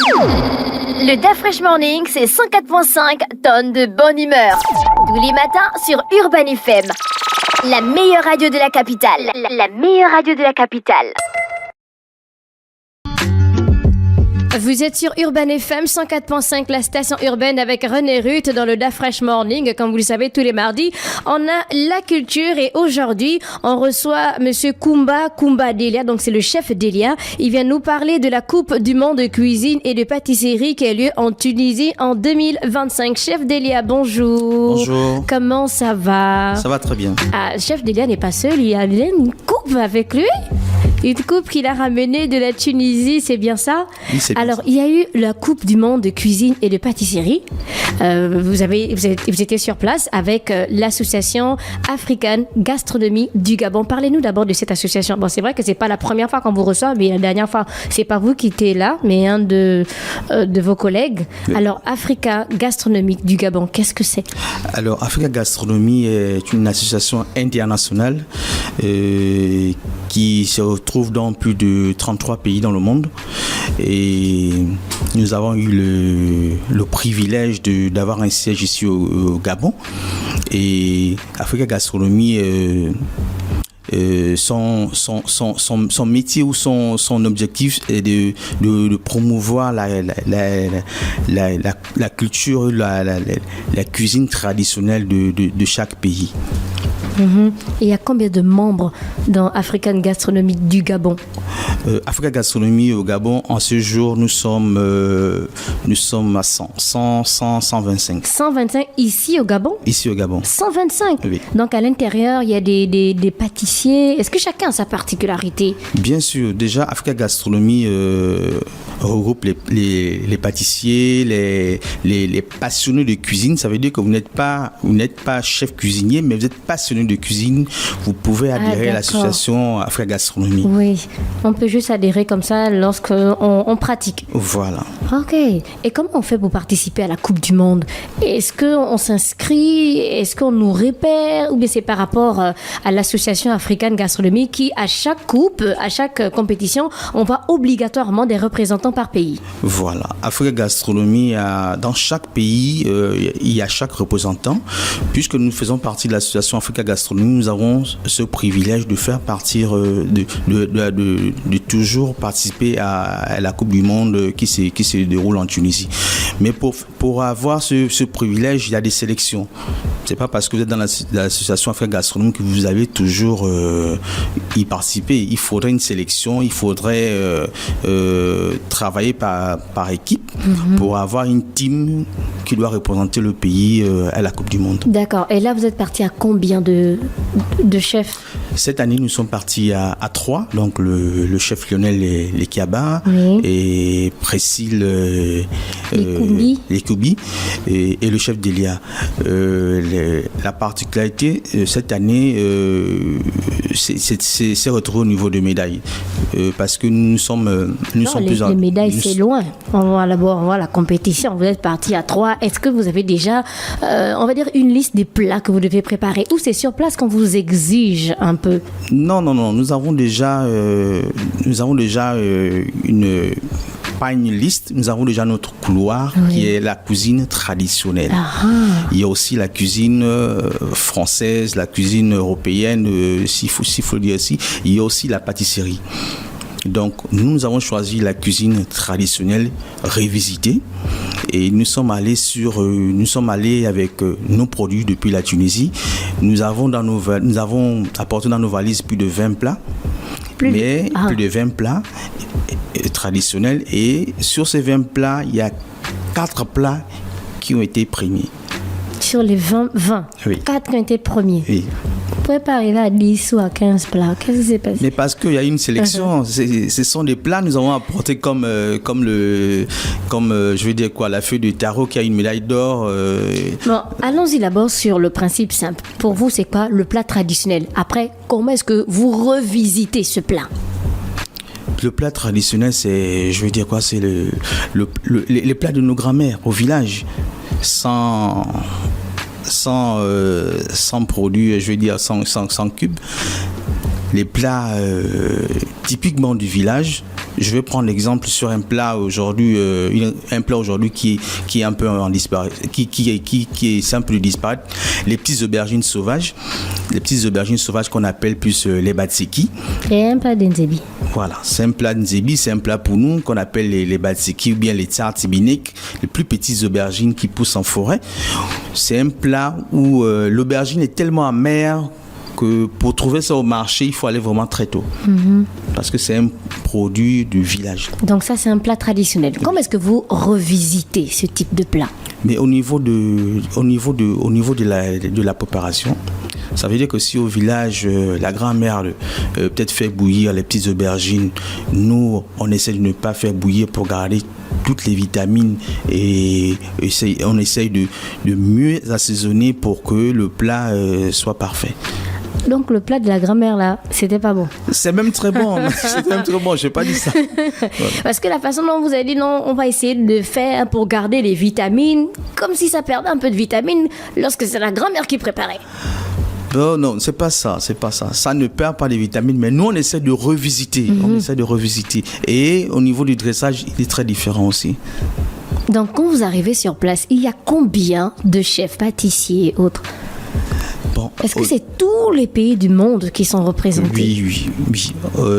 Le DA Fresh Morning, c'est 104.5 tonnes de bonne humeur. Tous les matins sur Urban FM. La meilleure radio de la capitale. La meilleure radio de la capitale. Vous êtes sur Urban FM 104.5, la station urbaine avec René Ruth dans le DA Fresh Morning. Comme vous le savez, tous les mardis, on a la culture et aujourd'hui, on reçoit Monsieur Kumba Delia. Donc, c'est le chef Delia. Il vient nous parler de la Coupe du monde de cuisine et de pâtisserie qui a lieu en Tunisie en 2025. Chef Delia, bonjour. Bonjour. Comment ça va? Ça va très bien. Ah, chef Delia n'est pas seul, il y a une coupe avec lui. Une coupe qu'il a ramenée de la Tunisie, c'est bien ça? Oui, c'est bien. Alors, il y a eu la Coupe du monde de cuisine et de pâtisserie. Vous étiez sur place avec l'association African Gastronomie du Gabon. Parlez-nous d'abord de cette association. Bon, c'est vrai que c'est pas la première fois qu'on vous reçoit, mais la dernière fois, c'est pas vous qui étiez là, mais un de vos collègues. Oui. Alors, Africa Gastronomie du Gabon, qu'est-ce que c'est? Alors, Africa Gastronomie est une association internationale qui se retrouve dans plus de 33 pays dans le monde. Et nous avons eu le privilège d'avoir un siège ici au Gabon. Et Africa Gastronomie, son métier ou son objectif est de promouvoir la culture, la cuisine traditionnelle de chaque pays. Mm-hmm. Et il y a combien de membres dans African Gastronomie du Gabon? Africa Gastronomie au Gabon, en ce jour, nous sommes à 125. 125 ici au Gabon? Ici au Gabon. 125? Oui. Donc à l'intérieur, il y a des pâtissiers. Est-ce que chacun a sa particularité? Bien sûr. Déjà, Africa Gastronomie regroupe les pâtissiers, les passionnés de cuisine. Ça veut dire que vous n'êtes pas chef cuisinier, mais vous êtes passionné de cuisine. Vous pouvez adhérer à l'association Africa Gastronomie. Oui, on peut juste adhérer comme ça lorsqu'on pratique. Voilà. Ok. Et comment on fait pour participer à la Coupe du Monde? Est-ce qu'on s'inscrit? Est-ce qu'on nous repère? Ou bien c'est par rapport à l'association African Gastronomie qui, à chaque coupe, à chaque compétition, on voit obligatoirement des représentants par pays? Voilà. Africa Gastronomie, dans chaque pays, il y a chaque représentant. Puisque nous faisons partie de l'association Africa Gastronomie, nous avons ce privilège de faire partir, de toujours participer à la Coupe du Monde qui se déroule en Tunisie. Mais pour avoir ce privilège, il y a des sélections. C'est pas parce que vous êtes dans l'association Africa Gastronomie que vous allez toujours y participer. Il faudrait une sélection, il faudrait travailler par équipe pour avoir une team qui doit représenter le pays à la Coupe du Monde. D'accord. Et là, vous êtes parti à combien de chefs? Cette année, nous sommes partis à 3. Donc, le chef Lionel Lekiaba, oui, et Priscille Lekoubi et le chef Delia. La particularité cette année, c'est retrouvé au niveau de médailles. Parce que nous sommes les médailles, c'est loin. On va la compétition. Vous êtes partis à 3. Est-ce que vous avez déjà, on va dire, une liste des plats que vous devez préparer? Ou c'est sur place qu'on vous exige un peu? Non. Nous avons déjà pas une liste, nous avons déjà notre couloir, oui, qui est la cuisine traditionnelle. Il y a aussi la cuisine française, la cuisine européenne, s'il faut dire ainsi. Il y a aussi la pâtisserie. Donc, nous avons choisi la cuisine traditionnelle revisitée et nous sommes allés avec nos produits depuis la Tunisie. Nous avons apporté dans nos valises plus de 20 plats. Plus de 20 plats traditionnels, et sur ces 20 plats, il y a 4 plats qui ont été primés. Sur les 20, oui, 4 qui ont été premiers. Oui. Préparer là à 10 ou à 15 plats. Qu'est-ce qui s'est passé? Mais parce qu'il y a une sélection. Ce sont des plats nous avons apportés comme je veux dire quoi, la feuille de tarot qui a une médaille d'or. Bon, allons-y d'abord sur le principe simple. Pour vous, c'est quoi le plat traditionnel? Après, comment est-ce que vous revisitez ce plat? Le plat traditionnel, c'est les plats de nos grands-mères au village, sans produits, je veux dire sans cubes. Les plats typiquement du village, Je vais prendre l'exemple sur un plat aujourd'hui, qui est un peu en disparaître, qui est simple de disparaître. Les petites aubergines sauvages qu'on appelle plus les batseki. Et un plat d'Nzebi. Voilà, c'est un plat d'Nzebi, c'est un plat pour nous qu'on appelle les batseki ou bien les tsartibinik, les plus petites aubergines qui poussent en forêt. C'est un plat où l'aubergine est tellement amère que pour trouver ça au marché, il faut aller vraiment très tôt. Parce que c'est un produit du village. Donc ça, c'est un plat traditionnel. Comment est-ce que vous revisitez ce type de plat? Mais au niveau de la préparation, ça veut dire que si au village, la grand-mère peut-être fait bouillir les petites aubergines, nous, on essaie de ne pas faire bouillir pour garder toutes les vitamines et on essaye de mieux assaisonner pour que le plat soit parfait. Donc le plat de la grand-mère là, c'était pas bon. C'est même très bon. C'est même très bon. Je n'ai pas dit ça. Voilà. Parce que la façon dont vous avez dit non, on va essayer de faire pour garder les vitamines, comme si ça perdait un peu de vitamines lorsque c'est la grand-mère qui préparait. Non, c'est pas ça. Ça ne perd pas les vitamines, mais nous on essaie de revisiter. Et au niveau du dressage, il est très différent aussi. Donc quand vous arrivez sur place, il y a combien de chefs pâtissiers et autres? Bon, est-ce que c'est tous les pays du monde qui sont représentés? Oui.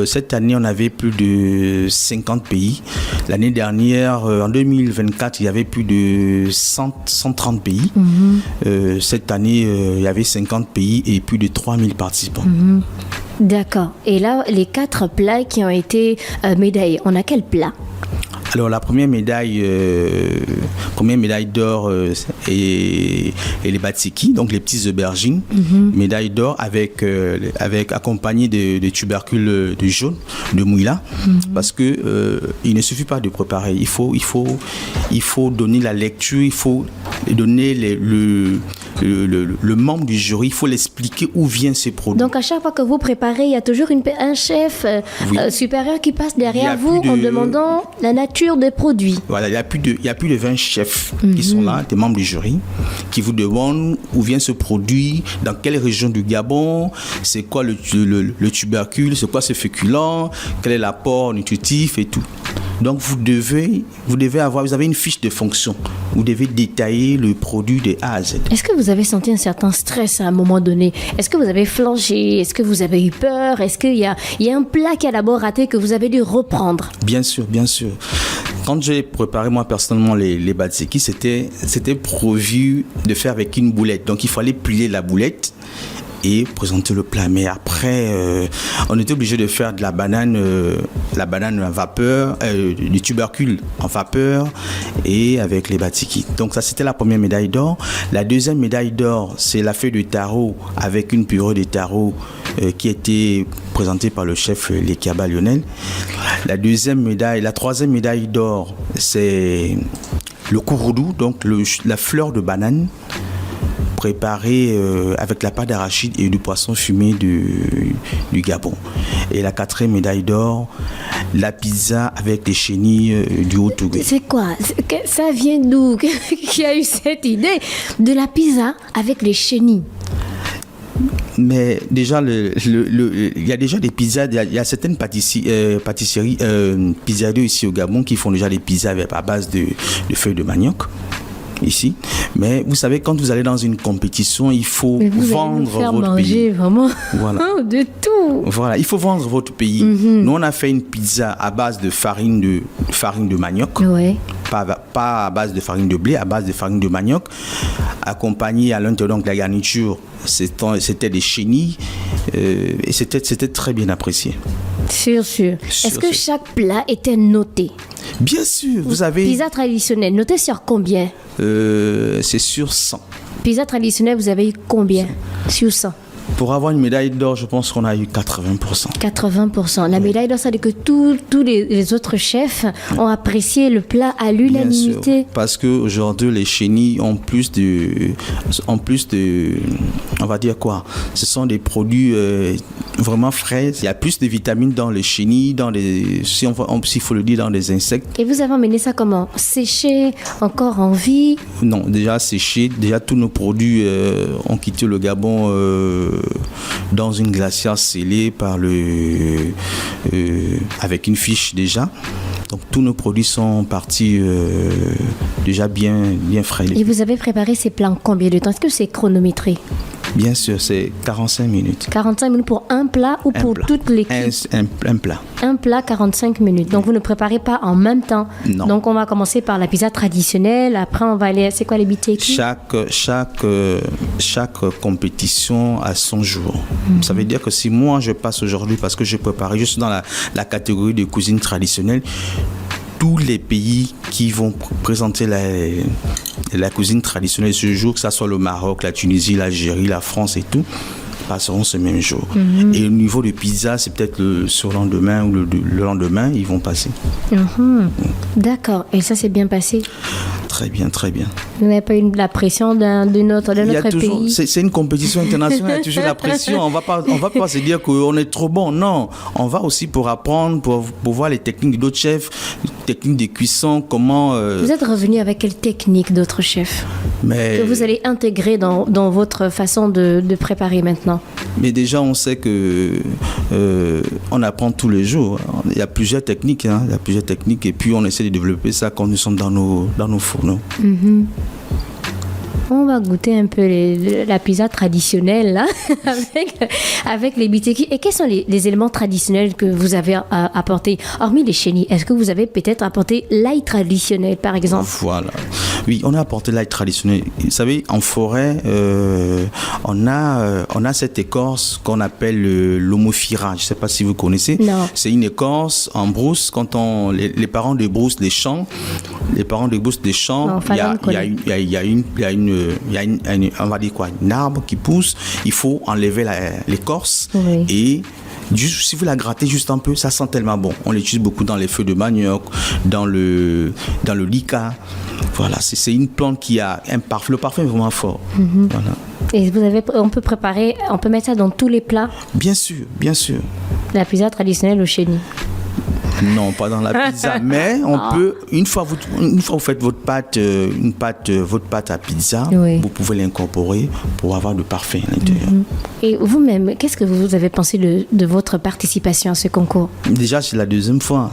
Cette année, on avait plus de 50 pays. L'année dernière, en 2024, il y avait plus de 130 pays. Cette année, il y avait 50 pays et plus de 3000 participants. D'accord. Et là, les 4 plats qui ont été médaillés, on a quel plat? Alors la première médaille d'or et les batseki, donc les petites aubergines, médaille d'or avec accompagné de tubercules de jaune, de mouila, parce que il ne suffit pas de préparer, il faut donner la lecture, il faut donner le membre du jury, il faut l'expliquer où vient ces produits. Donc à chaque fois que vous préparez, il y a toujours un chef supérieur qui passe derrière vous en demandant la nature des produits. Voilà, il y a plus de 20 chefs qui sont là, des membres du jury, qui vous demandent où vient ce produit, dans quelle région du Gabon, c'est quoi le tubercule, c'est quoi ce féculent, quel est l'apport nutritif et tout. Donc vous avez une fiche de fonction. Vous devez détailler le produit de A à Z. Est-ce que vous avez senti un certain stress à un moment donné? Est-ce que vous avez flanché? Est-ce que vous avez eu peur? Est-ce qu'il y a un plat qui a d'abord raté que vous avez dû reprendre? Bien sûr. Quand j'ai préparé moi personnellement les batseki, c'était prévu de faire avec une boulette. Donc il fallait plier la boulette et présenter le plat. Mais après, on était obligé de faire de la banane en vapeur, du tubercule en vapeur et avec les batseki. Donc ça, c'était la première médaille d'or. La deuxième médaille d'or, c'est la feuille de taro avec une purée de taro qui a été présentée par le chef Lekiaba Lionel. La troisième médaille d'or, c'est le kouroudou, donc la fleur de banane préparée avec la pâte d'arachide et du poisson fumé du Gabon. Et la quatrième médaille d'or, la pizza avec des chenilles du Haut-Togo. C'est quoi? Ça vient d'où? Qui a eu cette idée de la pizza avec les chenilles? Mais déjà, il y a déjà des pizzas, il y a certaines pâtisseries, pizzerias ici au Gabon qui font déjà des pizzas à base de feuilles de manioc. Ici, mais vous savez, quand vous allez dans une compétition, il faut vendre votre pays. Vraiment. Voilà. De tout. Voilà, il faut vendre votre pays. Nous, on a fait une pizza à base de farine de manioc. Ouais. Pas à base de farine de blé, à base de farine de manioc, accompagnée à l'intérieur, donc la garniture, c'était des chenilles et c'était très bien apprécié. Sûr. Est-ce que chaque plat était noté? Bien sûr, vous avez... Pizza traditionnelle, noté sur combien? C'est sur 100. Pizza traditionnelle, vous avez eu combien sur 100? Pour avoir une médaille d'or, je pense qu'on a eu 80%. 80%. La médaille d'or, ça veut dire que tous les autres chefs ont apprécié le plat à l'unanimité. Bien sûr, parce qu'aujourd'hui, les chenilles ont plus de... On va dire quoi? Ce sont des produits vraiment frais. Il y a plus de vitamines dans les chenilles, s'il faut le dire, dans les insectes. Et vous avez emmené ça comment? Séché, encore en vie? Non, déjà séché. Déjà, tous nos produits ont quitté le Gabon dans une glacière scellée avec une fiche déjà. Donc tous nos produits sont partis déjà bien frais. Et vous avez préparé ces plats en combien de temps? Est-ce que c'est chronométré? Bien sûr, c'est 45 minutes. 45 minutes pour un plat ou pour toute l'équipe? Un plat. Un plat, 45 minutes. Donc vous ne préparez pas en même temps? Non. Donc on va commencer par la pizza traditionnelle, après on va aller... C'est quoi les BTQ? Chaque compétition a son jour. Ça veut dire que si moi je passe aujourd'hui parce que je prépare juste dans la catégorie de cuisine traditionnelle, tous les pays qui vont présenter la cuisine traditionnelle ce jour, que ce soit le Maroc, la Tunisie, l'Algérie, la France et tout, passeront ce même jour. Et au niveau de pizza, c'est peut-être le surlendemain ou le lendemain, ils vont passer. D'accord. Et ça s'est bien passé? Très bien, très bien. Vous n'avez pas eu la pression d'un autre pays? C'est une compétition internationale, il y a toujours la pression. On va pas se dire qu'on est trop bon. Non, on va aussi pour apprendre, pour voir les techniques d'autres chefs, les techniques de cuisson, comment... Vous êtes revenu avec quelle technique d'autres chefs que vous allez intégrer dans votre façon de préparer maintenant? Mais déjà, on sait que on apprend tous les jours. Il y a plusieurs techniques, et puis on essaie de développer ça quand nous sommes dans nos fourneaux. On va goûter un peu la pizza traditionnelle là, avec les BTQ. Et quels sont les éléments traditionnels que vous avez apportés? Hormis les chenilles, est-ce que vous avez peut-être apporté l'ail traditionnel, par exemple? Voilà. Oui, on a apporté l'ail traditionnel. Vous savez, en forêt, on a cette écorce qu'on appelle l'homophira. Je ne sais pas si vous connaissez. Non. C'est une écorce en brousse. Quand les parents débroussent des champs, il y a on va dire quoi, une arbre qui pousse, il faut enlever l'écorce. Oui. Et si vous la grattez juste un peu, ça sent tellement bon. On l'utilise beaucoup dans les feux de manioc, dans le lika. Voilà, c'est une plante qui a un parfum. Le parfum est vraiment fort. Voilà. Et on peut mettre ça dans tous les plats? Bien sûr, bien sûr. La pizza traditionnelle au chenilles? Non, pas dans la pizza, mais on peut, une fois vous faites votre pâte à pizza, oui, vous pouvez l'incorporer pour avoir du parfum à l'intérieur. Et vous-même, qu'est-ce que vous avez pensé de votre participation à ce concours? Déjà, c'est la deuxième fois,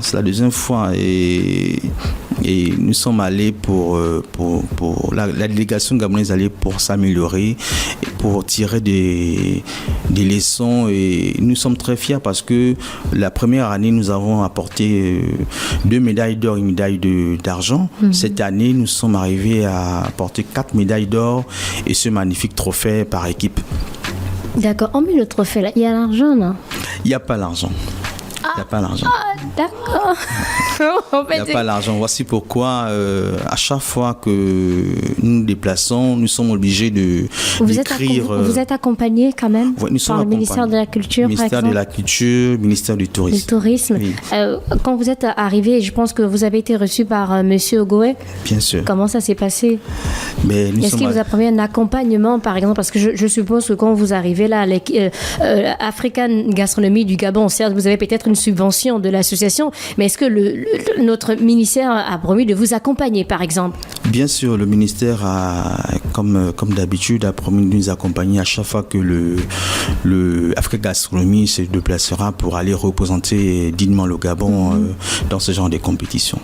et nous sommes allés pour la délégation gabonaise allée pour s'améliorer, pour tirer des leçons, et nous sommes très fiers parce que la première année, nous avons apporté 2 médailles d'or et une médaille d'argent. Cette année, nous sommes arrivés à apporter 4 médailles d'or et ce magnifique trophée par équipe. D'accord. En plus, le trophée, là, il y a l'argent, non? Il n'y a pas l'argent. Il n'y a pas l'argent. D'accord. Il n'y a pas l'argent. Voici pourquoi, à chaque fois que nous nous déplaçons, nous sommes obligés d'écrire. Vous êtes accompagné quand même par le ministère de la Culture, ministère par exemple? de la Culture, ministère du Tourisme. Du Tourisme. Oui. Quand vous êtes arrivé, je pense que vous avez été reçu par Monsieur Ogoé. Bien sûr. Comment ça s'est passé? Est-ce qu'il vous a promis un accompagnement, par exemple? Parce que je suppose que quand vous arrivez là, African Gastronomie du Gabon, certes, vous avez peut-être une subvention de l'association, mais est-ce que notre ministère a promis de vous accompagner, par exemple? Bien sûr, le ministère a, comme d'habitude, a promis de nous accompagner à chaque fois que le Africa Gastronomie se déplacera pour aller représenter dignement le Gabon dans ce genre de compétitions.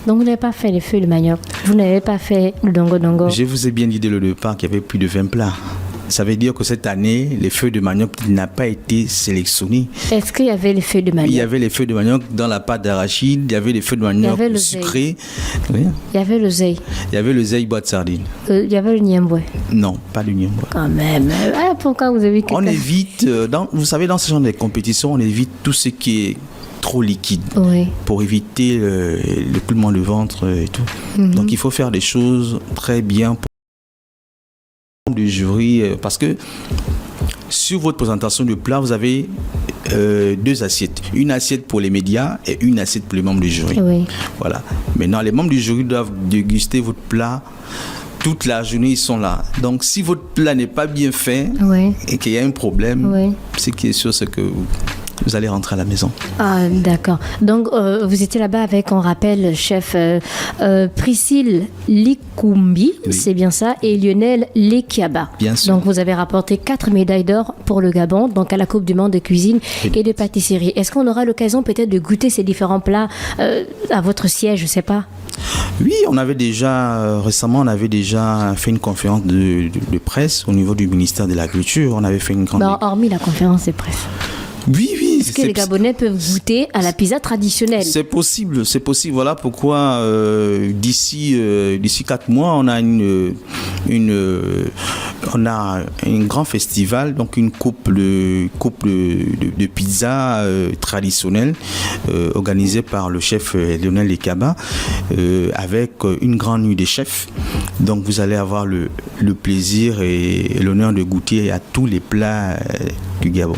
Donc vous n'avez pas fait les feux de manioc, vous n'avez pas fait le dongo-dongo. Je vous ai bien dit dès le départ qu'il y avait plus de 20 plats. Ça veut dire que cette année, les feuilles de manioc n'ont pas été sélectionnés. Est-ce qu'il y avait les feuilles de manioc? Il y avait les feuilles de manioc dans la pâte d'arachide, il y avait les feuilles de manioc sucrées. Oui. Il y avait le zei. Il y avait le zei boîte sardine. Il y avait le niemboué. Non, pas le niemboué. Quand même. Pourquoi vous avez... On évite, vous savez, dans ce genre de compétitions, on évite tout ce qui est trop liquide, oui, pour éviter le coulement de ventre et tout. Donc il faut faire des choses très bien pour du jury, parce que sur votre présentation de plat, vous avez 2 assiettes. Une assiette pour les médias et une assiette pour les membres du jury. Oui. Voilà. Maintenant, les membres du jury doivent déguster votre plat. Toute la journée, ils sont là. Donc, si votre plat n'est pas bien fait, oui, et qu'il y a un problème, oui, c'est qui est sûr, c'est que vous allez rentrer à la maison. Ah, d'accord. Donc, vous étiez là-bas avec, on rappelle, chef Priscille Likumbi, Oui. c'est bien ça, et Lionel Lekiaba. Bien sûr. Donc, vous avez rapporté 4 médailles d'or pour le Gabon, donc à la Coupe du Monde de cuisine et de pâtisserie. Est-ce qu'on aura l'occasion peut-être de goûter ces différents plats à votre siège, je ne sais pas? Oui, on avait déjà, récemment, on avait déjà fait une conférence de presse au niveau du ministère de l'Agriculture. On avait fait une grande... Ben, hormis la conférence de presse. Oui, oui. Est-ce que les Gabonais peuvent goûter à la pizza traditionnelle? C'est possible. Voilà pourquoi d'ici 4 mois, on a un grand festival, donc une coupe de pizza traditionnelle organisée par le chef Lionel Lekiaba avec une grande nuit des chefs. Donc vous allez avoir le plaisir et l'honneur de goûter à tous les plats du Gabon.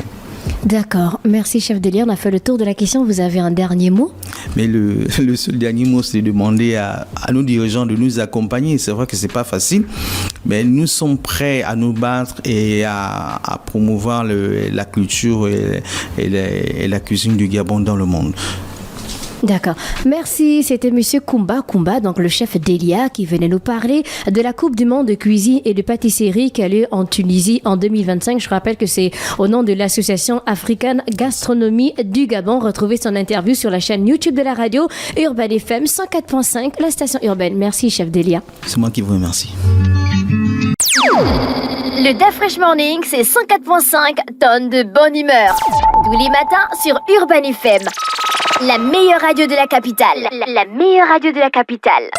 D'accord. Merci, chef Delia. On a fait le tour de la question. Vous avez un dernier mot? Mais le seul dernier mot, c'est de demander à nos dirigeants de nous accompagner. C'est vrai que c'est pas facile, mais nous sommes prêts à nous battre et à promouvoir la culture et la cuisine du Gabon dans le monde. D'accord. Merci. C'était Monsieur Kumba, donc le chef Delia, qui venait nous parler de la Coupe du Monde de cuisine et de pâtisserie qui a lieu en Tunisie en 2025. Je rappelle que c'est au nom de l'Association africaine gastronomie du Gabon. Retrouvez son interview sur la chaîne YouTube de la radio Urban FM 104.5, la station urbaine. Merci, chef Delia. C'est moi qui vous remercie. Le Da Fresh Morning, c'est 104.5 tonnes de bonne humeur. Tous les matins sur Urban FM. La meilleure radio de la capitale. La meilleure radio de la capitale.